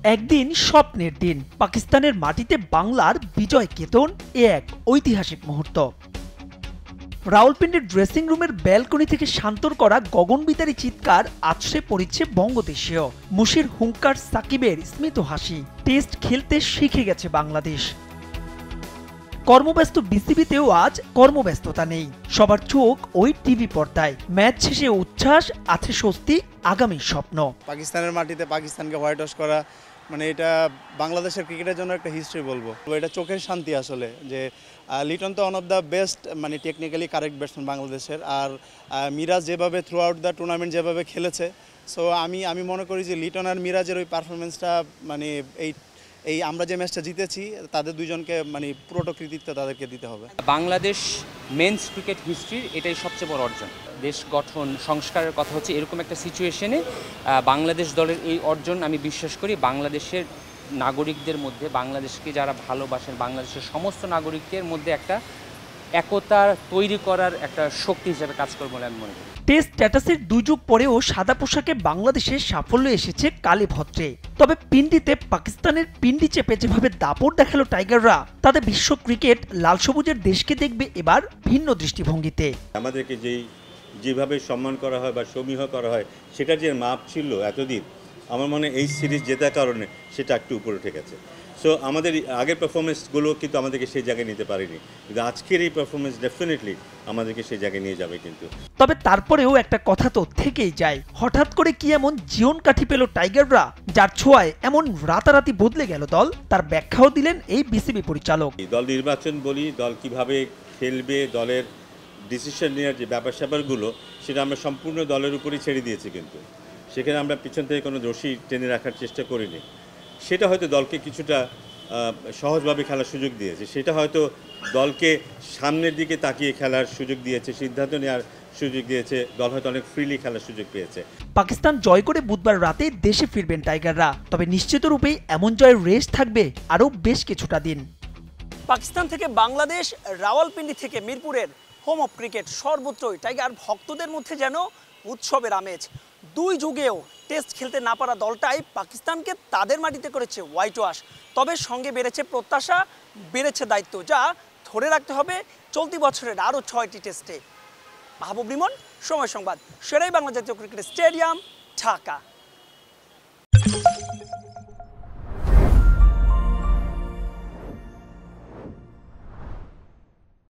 একদিন স্বপ্নের দিন, পাকিস্তানের মাটিতে বাংলার বিজয় কেতন এ এক ঐতিহাসিক মুহূর্ত। রাওয়ালপিন্ডির ড্রেসিং রুমের ব্যালকনি থেকে শান্তর করা গগনবিদারী চিৎকার আছড়ে পড়েছে বঙ্গদেশীয়। মুশির হুঙ্কার, সাকিবের স্মিত হাসি। টেস্ট খেলতে শিখে গেছে বাংলাদেশ। কর্মব্যস্ত বিসিবিতেও আজ কর্মব্যস্ততা নেই, সবার চোখ ওই টিভি পর্দায়। ম্যাচ শেষে উচ্ছ্বাস, আছে স্বস্তি, আগামীর স্বপ্ন। পাকিস্তানের মাটিতে পাকিস্তানকে হোয়াইট ওয়াশ করা মানে এটা বাংলাদেশের ক্রিকেটের জন্য একটা হিস্ট্রি বলবো। এটা চোখের শান্তি আসলে, যে লিটন তো ওয়ান অফ দ্য বেস্ট মানে টেকনিক্যালি কারেক্ট ব্যাটসম্যান বাংলাদেশের। আর মিরাজ যেভাবে থ্রু আউট দ্য টুর্নামেন্ট যেভাবে খেলেছে, সো আমি মনে করি যে লিটন আর মিরাজের ওই পারফরমেন্সটা মানে এই আমরা যে ম্যাচটা জিতেছি তাদের দুইজনকে মানে পুরোটা কৃতিত্ব তাদেরকে দিতে হবে। বাংলাদেশ মেন্স ক্রিকেট হিস্ট্রির এটাই সবচেয়ে বড় অর্জন। দেশ গঠন সংস্কারের কথা হচ্ছে, এরকম একটা সিচুয়েশনে বাংলাদেশ দলের এই অর্জন আমি বিশ্বাস করি বাংলাদেশের নাগরিকদের মধ্যে, বাংলাদেশকে যারা ভালোবাসেন বাংলাদেশের সমস্ত নাগরিকদের মধ্যে একটা একতা তৈরি করার একটা শক্তি হিসেবে কাজ করবে বলে আমি মনে করি। টেস্ট স্ট্যাটাসের 2 যুগ পরেও সাদা পোশাকে বাংলাদেশের সাফল্য এসেছে কালে ভদ্রে। তবে পিন্ডিতে পাকিস্তানের পিন্ডি চেপে যেভাবে দাপট দেখালো টাইগাররা, তাদের বিশ্ব ক্রিকেট লাল সবুজের দেশকে দেখবে এবার ভিন্ন দৃষ্টিভঙ্গিতে। আমাদেরকে যেভাবে সম্মান করা হয় বা সমীহ করা হয়, সেটার যে মাপ ছিল এতদিন, আমার মনে হয় এই সিরিজ জেতার কারণে সেটা একটু উপরে উঠে গেছে। সো আমাদের আগের পারফরমেন্সগুলো কিন্তু আমাদেরকে সেই জায়গায় নিতে পারেনি, কিন্তু আজকের এই পারফরমেন্স ডেফিনেটলি আমাদেরকে সেই জায়গায় নিয়ে যাবে। কিন্তু তবে তারপরেও একটা কথা তো থেকেই যায়, হঠাৎ করে কি এমন জীবন কাঠি পেল টাইগাররা, যার ছোঁয়ায় এমন রাতারাতি বদলে গেল দল? তার ব্যাখ্যাও দিলেন এই বিসিবি পরিচালক। দল নির্বাচন বলি, দল কিভাবে খেলবে, দলের ডিসিশন নেওয়ার যে ব্যাপার স্যাপারগুলো, সেটা আমরা সম্পূর্ণ দলের উপরই ছেড়ে দিয়েছি। কিন্তু সেখানে আমরা পিছন থেকে কোনো দোষী টেনে রাখার চেষ্টা করিনি। সেটা হয়তো দলকে কিছুটা সহজভাবে খেলার সুযোগ দিয়েছে, সেটা হয়তো দলকে সামনের দিকে তাকিয়ে খেলার সুযোগ দিয়েছে, সিদ্ধান্ত নেওয়ার সুযোগ দিয়েছে, দল হয়তো অনেক ফ্রিলি খেলার সুযোগ পেয়েছে। পাকিস্তান জয় করে বুধবার রাতে দেশে ফিরবেন টাইগাররা, তবে নিশ্চিত রূপেই এমন জয়ের রেস থাকবে আরও বেশ কিছুটা দিন। পাকিস্তান থেকে বাংলাদেশ, রাওয়ালপিন্ডি থেকে মিরপুরের হোম অফ ক্রিকেট, সর্বত্রই টাইগার ভক্তদের মধ্যে যেন উৎসবের আমেজ। 2 যুগেও টেস্ট খেলতে না পারা দলটাই পাকিস্তানকে তাদের মাটিতে করেছে হোয়াইট ওয়াশ। তবে সঙ্গে বেড়েছে প্রত্যাশা, বেড়েছে দায়িত্ব, যা ধরে রাখতে হবে চলতি বছরের আরও 6টি টেস্টে। মাহবুব রিমন, সময় সংবাদ, সেরাই বাংলা জাতীয় ক্রিকেট স্টেডিয়াম, ঢাকা।